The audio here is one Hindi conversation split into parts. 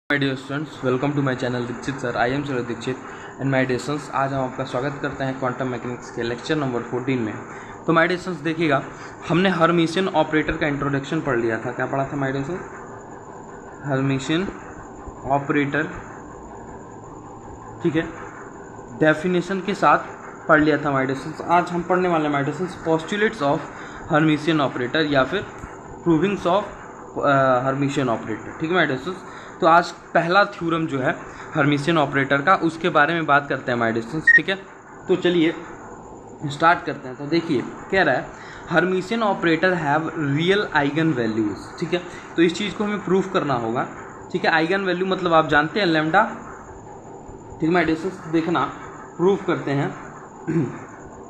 My dear students, welcome to my channel Dikshit sir. I am sir Dikshit and my dear students, आज हम आपका स्वागत करते हैं क्वांटम मैकेनिक्स के लेक्चर नंबर 14 में। तो माय डियर स्टूडेंट्स देखिएगा, हमने हर्मिशियन ऑपरेटर का इंट्रोडक्शन पढ़ लिया था। क्या पढ़ा था my dear students? Hermitian operator, ठीक है, डेफिनेशन के साथ पढ़ लिया था माय डियर स्टूडेंट्स। आज हम पढ़ने वाले my dear students postulates of Hermitian operator या फिर प्रूविंग्स ऑफ हर्मिशियन ऑपरेटर, ठीक है माय डियर स्टूडेंट्स। तो आज पहला थ्योरम जो है हर्मिशियन ऑपरेटर का, उसके बारे में बात करते हैं माय डियर स्टूडेंट्स, ठीक है। तो चलिए स्टार्ट करते हैं। तो देखिए कह रहा है Hermitian operator have real eigen values, ठीक है। तो इस चीज़ को हमें प्रूफ करना होगा, ठीक है। आइगन वैल्यू मतलब आप जानते हैं लैम्डा, ठीक है माय डियर स्टूडेंट्स। देखना प्रूफ करते हैं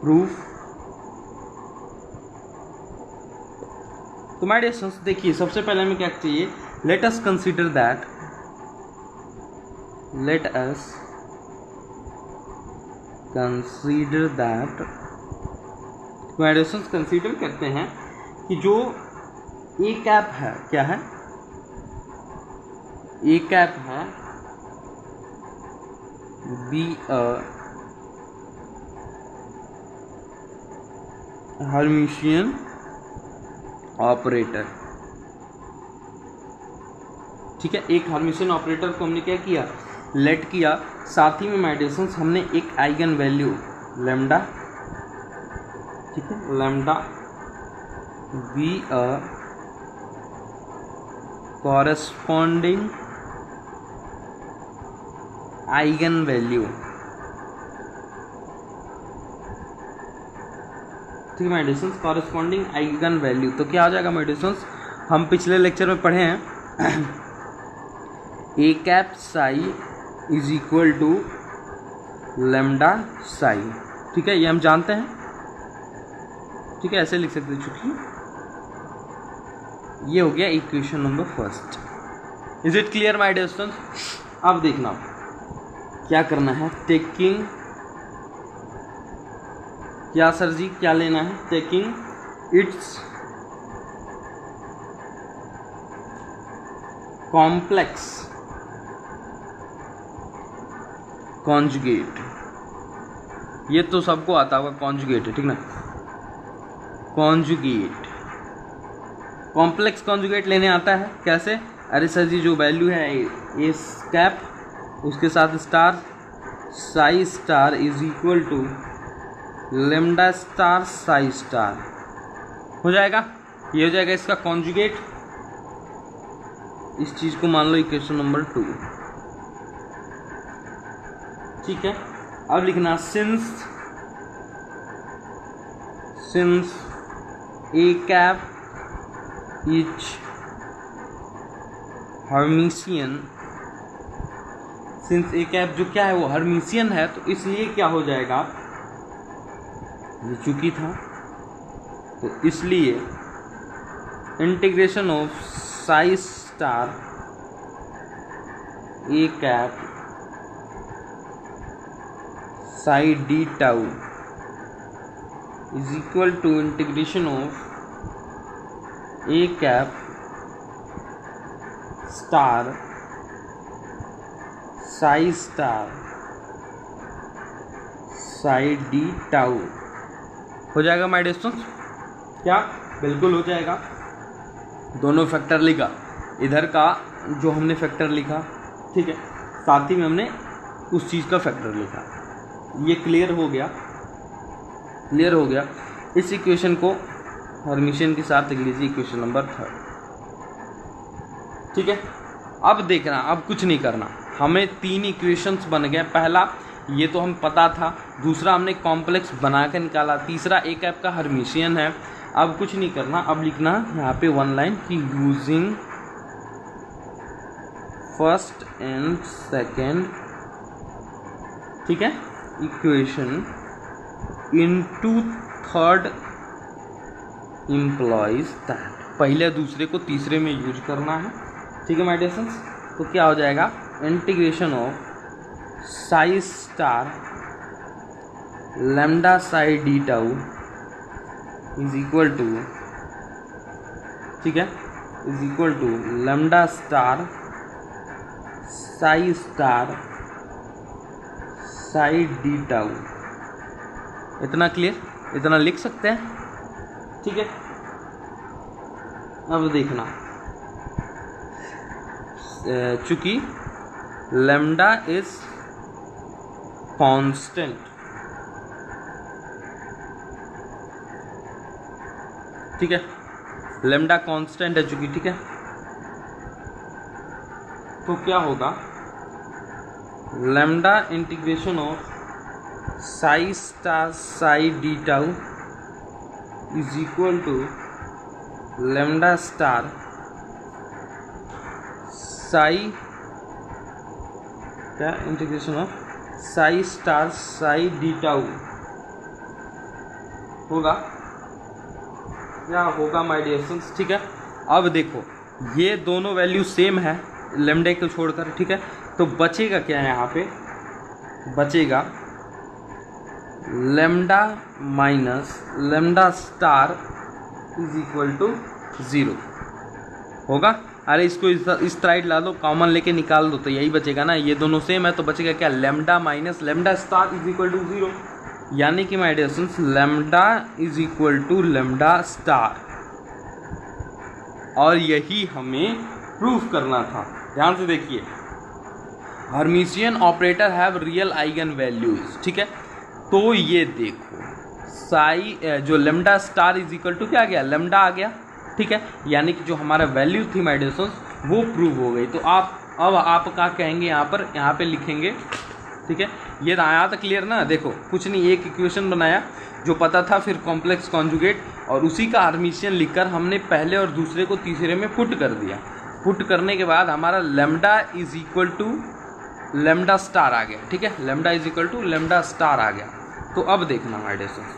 प्रूफ। तो माय डियर स्टूडेंट्स देखिए, सबसे पहले हमें क्या चाहिए, let us consider that वाइडेशंस कंसीडर करते हैं कि जो ए कैप है, क्या है, ए कैप है बी अ हर्मिशियन ऑपरेटर, ठीक है। एक हर्मिशियन ऑपरेटर को हमने क्या किया, लेट किया, साथ ही में माय डियर स्टूडेंट्स हमने एक आइगन वैल्यू लैम्डा, ठीक है, lambda be a corresponding eigen value, ठीक है my dear students, corresponding eigen value. तो क्या हो जाएगा माय डियर स्टूडेंट्स, हम पिछले लेक्चर में पढ़े हैं A cap psi is equal to lambda psi, ठीक है, ये हम जानते हैं, ठीक है, ऐसे लिख सकते हैं। चूंकि ये हो गया equation number first. Is it clear my dear students? अब देखना क्या करना है, टेकिंग, क्या सर जी क्या लेना है, टेकिंग इट्स कॉम्प्लेक्स कॉन्जुगेट, ये तो सबको आता होगा, कॉन्जुगेट है, ठीक ना, कॉन्जुगेट, कॉम्प्लेक्स कॉन्जुगेट लेने आता है। कैसे? अरे सर जी जो वैल्यू है ए कैप, उसके साथ star, psi star is equal to lambda star psi star, हो जाएगा, ये हो जाएगा इसका कॉन्जुगेट। इस चीज को मान लो इक्वेशन नंबर 2, ठीक है। अब लिखना since A cap is Hermitian, since A cap जो क्या है वो हर्मिशियन है, तो इसलिए क्या हो जाएगा, ये चूंकि था तो इसलिए integration of psi star A cap psi d tau is equal to integration of A cap star psi star psi d tau, हो जाएगा माय डियर स्टूडेंट्स। क्या? बिल्कुल हो जाएगा। दोनों फैक्टर लिखा, इधर का जो हमने फैक्टर लिखा, ठीक है, साथ ही में हमने उस चीज़ का फैक्टर लिखा। ये क्लियर हो गया, क्लियर हो गया। इस इक्वेशन को हर्मिशियन के साथ लिख लीजिए, इक्वेशन नंबर 3, ठीक है। अब देखना, अब कुछ नहीं करना, हमें 3 इक्वेशंस बन गए। पहला ये तो हम पता था, दूसरा हमने कॉम्प्लेक्स बना के निकाला, तीसरा ए कैप का हर्मिशियन है। अब कुछ नहीं करना, अब लिखना यहाँ पे 1 लाइन कि यूजिंग फर्स्ट एंड सेकेंड, ठीक है, equation into third employees that, पहले दूसरे को तीसरे में यूज करना है, ठीक है माय डियर स्टूडेंट्स। तो क्या हो जाएगा, integration of psi star lambda psi d tau is equal to, ठीक है, is equal to lambda star psi star psi d tau. इतना क्लियर, इतना लिख सकते हैं, ठीक है। अब देखना, चूंकि लैम्डा इज कांस्टेंट, ठीक है, लैम्डा कांस्टेंट है चूंकि, ठीक है, तो क्या होगा, lambda integration of psi star psi d tau is equal to lambda star psi, क्या, integration of psi star psi d tau होगा, क्या होगा माय डियर स्टूडेंट्स, ठीक है। अब देखो ये दोनों वैल्यू सेम है लैम्डा को छोड़कर, ठीक है, तो बचेगा क्या है, यहाँ पे बचेगा lambda minus lambda star is equal to 0 होगा। अरे इसको इस साइड ला दो, कॉमन लेके निकाल दो तो यही बचेगा ना, ये दोनों सेम है तो बचेगा क्या, lambda minus lambda star is equal to 0, यानी कि my dear students lambda is equal to lambda star, और यही हमें प्रूफ करना था। ध्यान से देखिए, Hermitian operator have real eigen values, ठीक है, तो ये देखो साई जो lambda star is equal to क्या आ गया, लैम्डा आ गया, ठीक है, यानी कि जो हमारा वैल्यू थी माय डियर स्टूडेंट्स वो प्रूव हो गई। तो आप क्या कहेंगे, यहाँ पे लिखेंगे, ठीक है, ये आया था क्लियर ना। देखो कुछ नहीं, एक इक्वेशन बनाया जो पता था, फिर कॉम्प्लेक्स कॉन्जुगेट, और उसी का हर्मिशियन लिखकर हमने पहले और दूसरे को तीसरे में पुट कर दिया। पुट करने के बाद हमारा lambda is equal to lambda star आ गया, ठीक है, lambda is equal to lambda star आ गया। तो अब देखना माय डियर स्टूडेंट्स,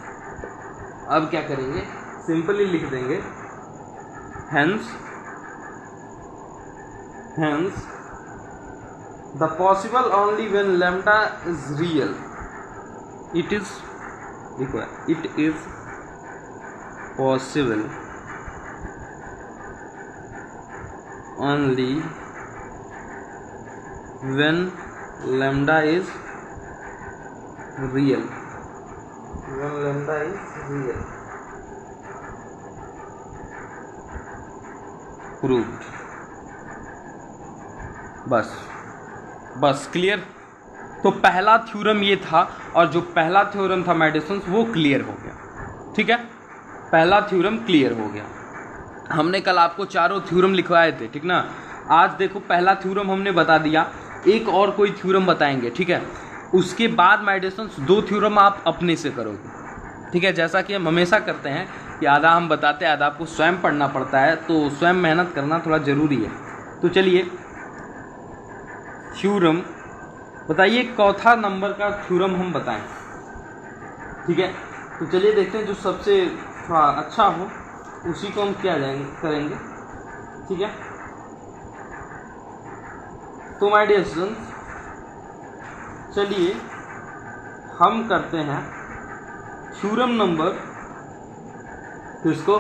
अब क्या करेंगे, सिंपली लिख देंगे hence the possible only when lambda is real, it is possible only when lambda is real, proved. बस क्लियर। तो पहला थ्योरम ये था, और जो पहला थ्योरम था माय डियर स्टूडेंट्स वो क्लियर हो गया, ठीक है, पहला थ्योरम क्लियर हो गया। हमने कल आपको चारों थ्योरम लिखवाए थे, ठीक ना। आज देखो पहला थ्योरम हमने बता दिया, एक और कोई थ्योरम बताएंगे, ठीक है, उसके बाद माय डियर स्टूडेंट्स 2 थ्योरम आप अपने से करोगे, ठीक है, जैसा कि हम हमेशा करते हैं कि आधा हम बताते हैं, आधा आपको स्वयं पढ़ना पड़ता है, तो स्वयं मेहनत करना थोड़ा ज़रूरी है। तो चलिए थ्योरम बताइए, चौथा नंबर का थ्योरम हम बताएं, ठीक है। तो चलिए देखते हैं जो सबसे थोड़ा अच्छा हो उसी को हम क्या करेंगे, ठीक है। तो माय डियर स्टूडेंट्स चलिए हम करते हैं थ्योरम नंबर, किसको,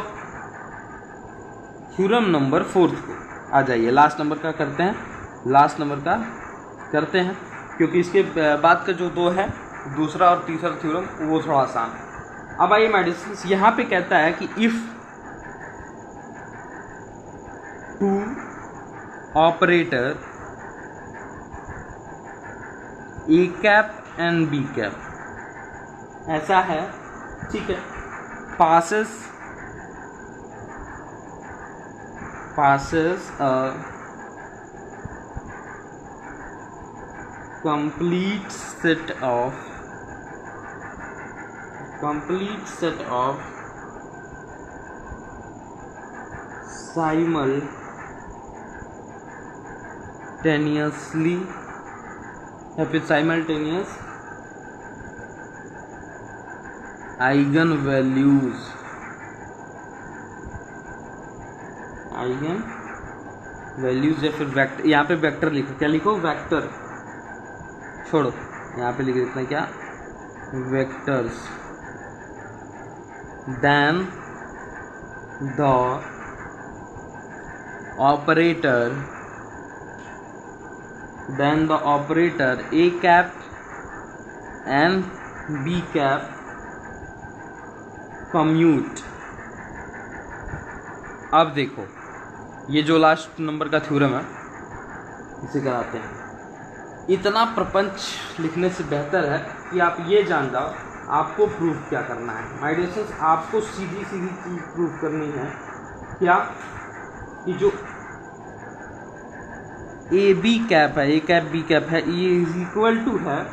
थ्योरम नंबर 4 को। आ जाइए लास्ट नंबर का करते हैं, लास्ट नंबर का करते हैं, क्योंकि इसके बाद का जो 2 है, दूसरा और तीसरा थ्योरम वो थोड़ा आसान है। अब आइए माय डियर स्टूडेंट्स, यहाँ पे कहता है कि if 2 operator A cap and B cap, ऐसा है, ठीक है, passes a complete set of simultaneously या फिर simultaneous आइगन वैल्यूज या फिर वेक्टर, यहाँ पे वेक्टर लिखो, क्या लिखो, वेक्टर छोड़ो, यहाँ पे लिख देते हैं क्या, vectors, then the operator then the operator a cap and b cap commute। अब देखो ये जो लास्ट नंबर का थ्योरम है इसे कराते हैं। इतना प्रपंच लिखने से बेहतर है कि आप ये जान जाओ आपको प्रूफ क्या करना है। माय डियर स्टूडेंट्स, आपको सीधी सीधी चीज प्रूफ करनी है क्या कि जो ए बी कैप है, ए कैप बी कैप है, ये इज इक्वल टू है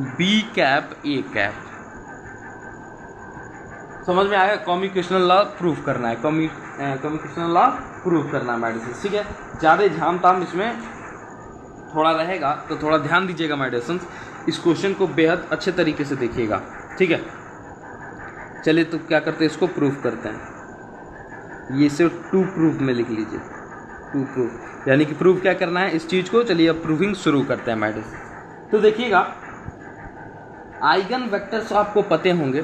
बी कैप ए कैप। समझ में आया? कम्युनिकेशनल लॉ प्रूफ करना है, कम्युनिकेशनल लॉ प्रूफ करना है माय डियर स्टूडेंट्स। ठीक है, ज़्यादा झाम ताम इसमें थोड़ा रहेगा तो थोड़ा ध्यान दीजिएगा माय डियर स्टूडेंट्स। इस क्वेश्चन को बेहद अच्छे तरीके से देखिएगा। ठीक है, चलिए तो क्या करते हैं, इसको प्रूफ करते हैं। ये सिर्फ टू प्रूफ में लिख लीजिए, टू प्रूफ, यानी कि प्रूफ क्या करना है इस चीज़ को। चलिए अब प्रूफिंग शुरू करते हैं माय डियर स्टूडेंट्स। तो देखिएगा आइगन वेक्टर्स आपको पते होंगे।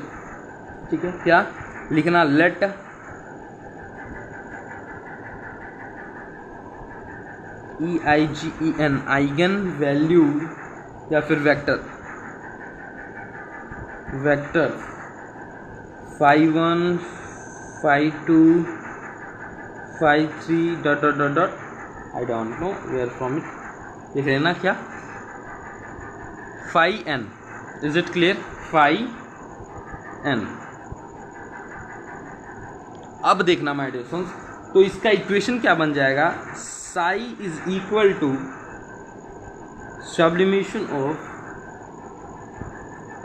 ठीक है, क्या लिखना, लेट EIGEN आइगन वैल्यू या फिर vector phi 1 phi 2 phi 3 dot dot dot dot, I don't know where from it. लिख लेना क्या, phi n। Is it clear? phi n। अब देखना माय डियर फ्रेंड्स, तो इसका इक्वेशन क्या बन जाएगा, psi is equal to sublimation of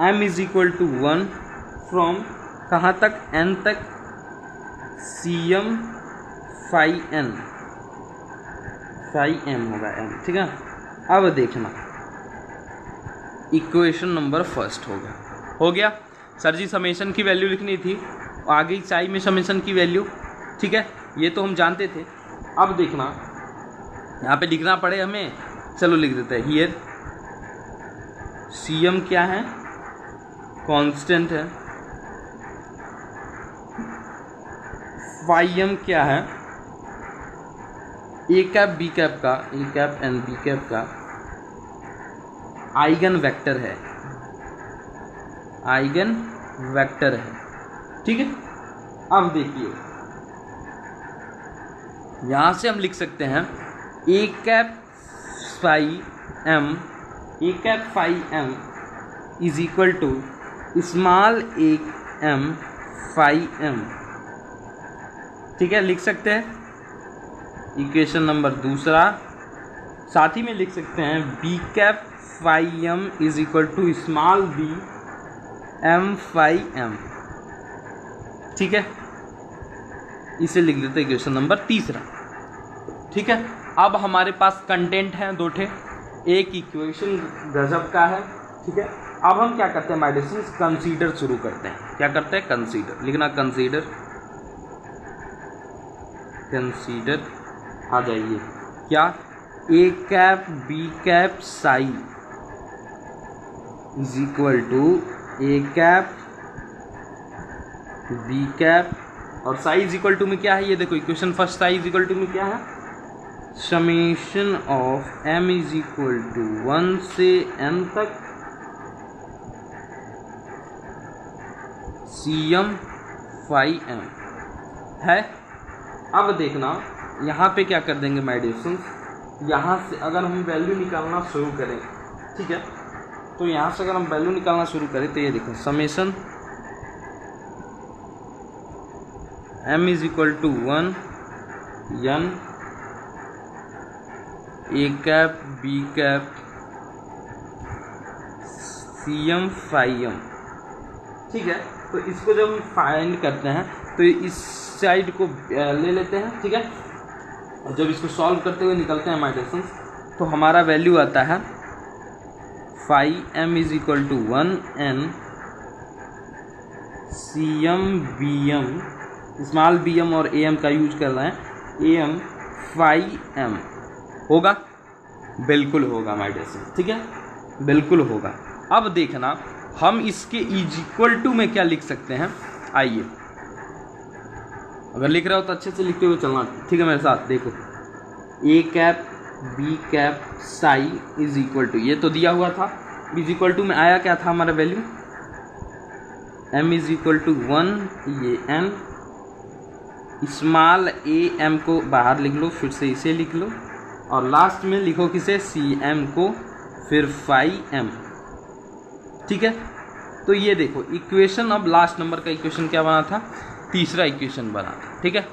m is equal to 1 from कहाँ तक, n तक, Cm phi n, phi m होगा m। ठीक है, अब देखना इक्वेशन नंबर फर्स्ट हो गया। सर जी समेशन की वैल्यू लिखनी थी, आगे साई में समेशन की वैल्यू। ठीक है, ये तो हम जानते थे। अब देखना यहाँ पे लिखना पड़े हमें, चलो लिख देते हैं। हियर Cm क्या है, कांस्टेंट है, phi m क्या है, ए कैप बी कैप का, ए कैप एंड बी कैप का आइगन वेक्टर है, आइगन वेक्टर है। ठीक है, अब देखिए यहां से हम लिख सकते हैं A cap phi m, A cap phi m is equal to small A m phi m। ठीक है, लिख सकते हैं इक्वेशन नंबर दूसरा। साथ ही में लिख सकते हैं B cap phi m is equal to small b m phi m। ठीक है, इसे लिख देते हैं इक्वेशन नंबर तीसरा। ठीक है, अब हमारे पास कंटेंट है दो ठे, एक इक्वेशन गजब का है। ठीक है, अब हम क्या करते हैं माय डियर स्टूडेंट्स, कंसीडर शुरू करते हैं। क्या करते हैं, कंसीडर लिखना, कंसीडर, कंसीडर आ जाइए क्या, A cap B cap psi is equal to A cap B cap और साई इज इक्वल टू में क्या है, ये देखो equation first, psi is equal to में क्या है, summation of m is equal to 1 से n तक Cm phi m है। अब देखना यहाँ पे क्या कर देंगे माय डियर स्टूडेंट्स, यहाँ से अगर हम वैल्यू निकालना शुरू करें, ठीक है, तो यहाँ से अगर हम वैल्यू निकालना शुरू करें तो ये देखो summation m is equal to 1 n A cap B cap Cm phi m। ठीक है, तो इसको जब हम फाइंड करते हैं तो इस साइड को ले लेते हैं। ठीक है, और जब इसको सॉल्व करते हुए निकलते हैं माय डियर स्टूडेंट्स, तो हमारा वैल्यू आता है phi m is equal to 1 n Cm Bm, small bm और am का यूज कर रहे हैं, am phi m होगा, बिल्कुल होगा माय डियर स्टूडेंट्स। ठीक है, बिल्कुल होगा। अब देखना हम इसके इज इक्वल टू में क्या लिख सकते हैं, आइए अगर लिख रहे हो तो अच्छे से लिखते हुए चलना। ठीक है, मेरे साथ देखो, A cap B cap psi is equal to, ये तो दिया हुआ था, इज इक्वल टू में आया क्या था हमारा value, m is equal to 1, ये n, स्मॉल a m को बाहर लिख लो, फिर से इसे लिख लो, और लास्ट में लिखो किसे, सी m को, फिर फाई m। ठीक है, तो ये देखो इक्वेशन, अब लास्ट नंबर का इक्वेशन क्या बना था, तीसरा इक्वेशन बना था। ठीक है,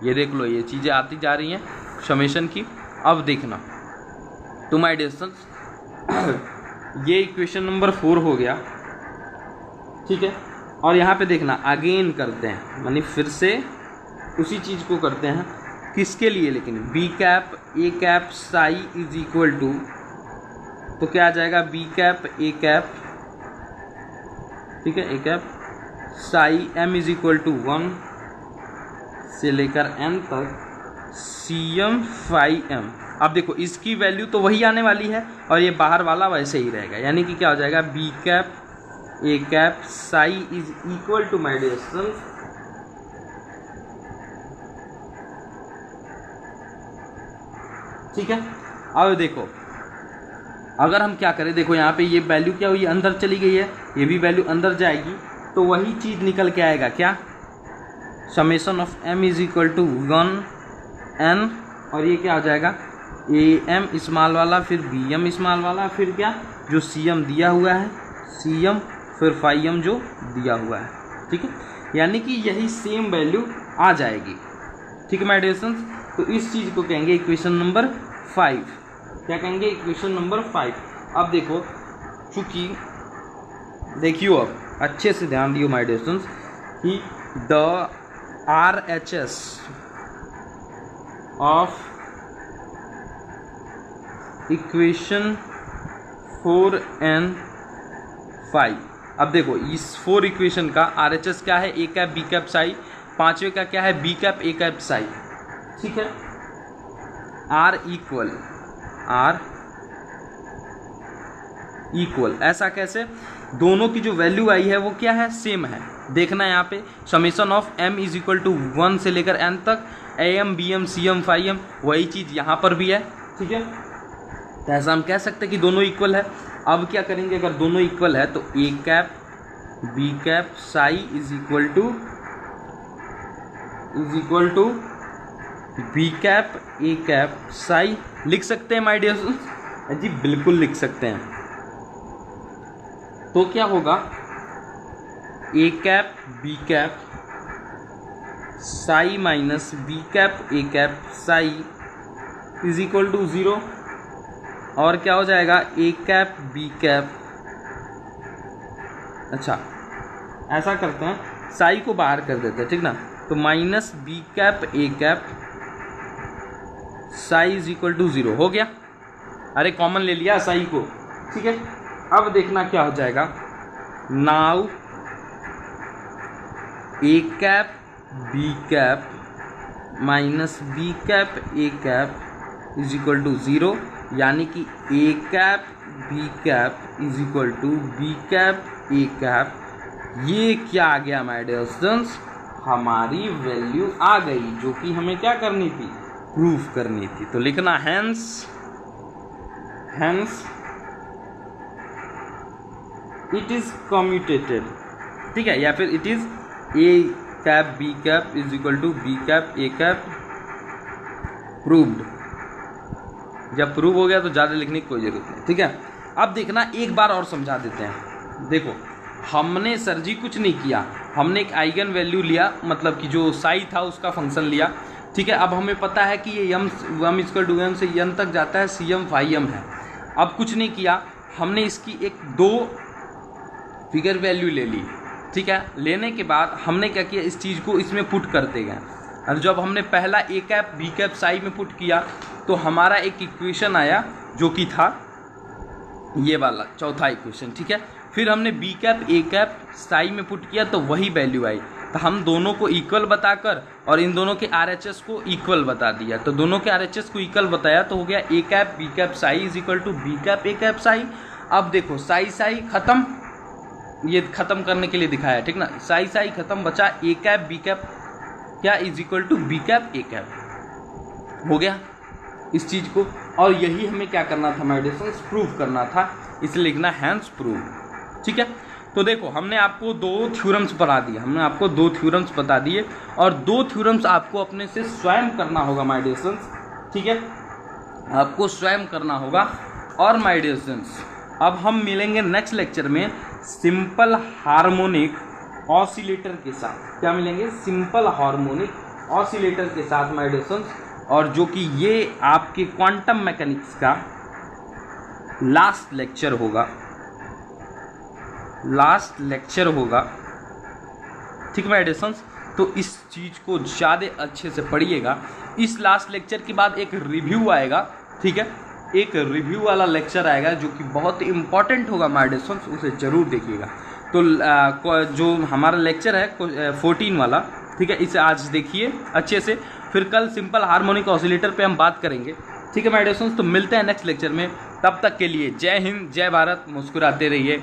ये देख लो, ये चीज़ें आती जा रही हैं समेशन की। अब देखना तो माय डियर स्टूडेंट्स, ये इक्वेशन नंबर 4 हो गया। ठीक है, और यहाँ पे देखना अगेन करते हैं, यानी फिर से उसी चीज़ को करते हैं, किसके लिए, लेकिन B cap A cap psi is equal to, तो क्या आ जाएगा, बी कैप ए कैप, ठीक है, A cap psi m is equal to 1 से लेकर n तक सी एम फाई m। अब देखो इसकी वैल्यू तो वही आने वाली है और ये बाहर वाला वैसे ही रहेगा, यानी कि क्या हो जाएगा, B cap A cap psi is equal to my dear students, ठीक है। अब देखो अगर हम क्या करें, देखो यहाँ पे ये वैल्यू क्या हुई, अंदर चली गई है, ये भी वैल्यू अंदर जाएगी, तो वही चीज़ निकल के आएगा, क्या, summation of m is equal to 1 n, और ये क्या हो जाएगा, ए एम स्मॉल वाला, फिर बी एम स्मॉल वाला, फिर क्या, जो सी एम दिया हुआ है सी एम, फिर फाई एम जो दिया हुआ है। ठीक है, यानी कि यही सेम वैल्यू आ जाएगी। ठीक है माय डियर स्टूडेंट्स, तो इस चीज़ को कहेंगे इक्वेशन नंबर 5। क्या कहेंगे, इक्वेशन नंबर 5। अब देखो, चूंकि देखियो, अब अच्छे से ध्यान दियो माय डियर स्टूडेंट्स, कि the RHS of equation 4 and 5। अब देखो इस 4 इक्वेशन का RHS क्या है, A cap B cap psi, पांचवे का क्या है, B cap A cap psi. ठीक है, R इक्वल, ऐसा कैसे, दोनों की जो वैल्यू आई है वो क्या है, सेम है। देखना यहाँ पे summation of m is equal to 1 से लेकर n तक, A m B m C m phi m, वही चीज़ यहाँ पर भी है। ठीक है, तो ऐसा हम कह सकते हैं कि दोनों इक्वल है। अब क्या करेंगे, अगर दोनों इक्वल है तो A cap B cap psi is equal to B cap A cap psi लिख सकते हैं माय डियर स्टूडेंट्स, जी बिल्कुल लिख सकते हैं। तो क्या होगा, A cap B cap psi minus B cap A cap psi is equal to 0, और क्या हो जाएगा, ए कैप बी कैप, अच्छा ऐसा करते हैं, साई को बाहर कर देते हैं, ठीक ना, तो minus B cap A cap psi is equal to 0 हो गया। अरे कॉमन ले लिया साई को। ठीक है, अब देखना क्या हो जाएगा, now A cap B cap minus B cap A cap is equal to 0, यानी कि A cap B cap is equal to B cap A cap. ये क्या आ गया माय डियर स्टूडेंट्स, हमारी वैल्यू आ गई, जो कि हमें क्या करनी थी, प्रूफ करनी थी। तो लिखना हैंस इट इज कम्यूटेटेड। ठीक है, या फिर it is A cap B cap is equal to B cap A cap proved. जब प्रूव हो गया तो ज़्यादा लिखने की कोई ज़रूरत नहीं। ठीक है, अब देखना एक बार और समझा देते हैं। देखो हमने सर जी कुछ नहीं किया, हमने एक आइगन वैल्यू लिया, मतलब कि जो साई था उसका फंक्शन लिया। ठीक है, अब हमें पता है कि ये m इक्वल टू m से n तक जाता है, सी एम फाई एम है। अब कुछ नहीं किया, हमने इसकी एक 2 फिगर वैल्यू ले ली। ठीक है, लेने के बाद हमने क्या किया, इस चीज़ को इसमें पुट करते गए, और जब हमने पहला ए कैप बी कैप साई में पुट किया तो हमारा एक इक्वेशन आया, जो कि था ये वाला चौथा इक्वेशन। ठीक है, फिर हमने B cap A cap psi में पुट किया तो वही वैल्यू आई। तो हम दोनों को इक्वल बताकर और इन दोनों के RHS को इक्वल बता दिया। तो दोनों के RHS को इक्वल बताया तो हो गया A cap B cap psi is equal to B cap A cap psi. अब देखो साई साई खत्म, ये खत्म करने के लिए दिखाया, ठीक ना, साई साई खत्म, बचा ए कैप बी कैप क्या is equal to B cap A cap, हो गया। इस चीज़ को, और यही हमें क्या करना था माय डियर फ्रेंड्स, प्रूव करना था, इसलिए लिखना हैंस प्रूव। ठीक है, तो देखो हमने आपको 2 थ्योरम्स बता दिए, हमने आपको 2 थ्योरम्स बता दिए, और 2 थ्योरम्स आपको अपने से स्वयं करना होगा माय डियर फ्रेंड्स। ठीक है, आपको स्वयं करना होगा। और माय डियर फ्रेंड्स अब हम मिलेंगे नेक्स्ट लेक्चर में सिंपल हार्मोनिक ऑसिलेटर के साथ। क्या मिलेंगे? सिंपल हार्मोनिक ऑसिलेटर के साथ माय डियर फ्रेंड्स, और जो कि ये आपके क्वांटम मैकेनिक्स का लास्ट लेक्चर होगा, लास्ट लेक्चर होगा। ठीक है माय डियर फ्रेंड्स, तो इस चीज़ को ज़्यादा अच्छे से पढ़िएगा। इस लास्ट लेक्चर के बाद एक रिव्यू आएगा। ठीक है, एक रिव्यू वाला लेक्चर आएगा जो कि बहुत इंपॉर्टेंट होगा माय डियर फ्रेंड्स, उसे ज़रूर देखिएगा। तो जो हमारा लेक्चर है 14 वाला, ठीक है, इसे आज देखिए अच्छे से, फिर कल सिंपल हार्मोनिक ऑसिलेटर पे हम बात करेंगे। ठीक है माय डियर फ्रेंड्स, तो मिलते हैं नेक्स्ट लेक्चर में, तब तक के लिए जय हिंद, जय भारत, मुस्कुराते रहिए।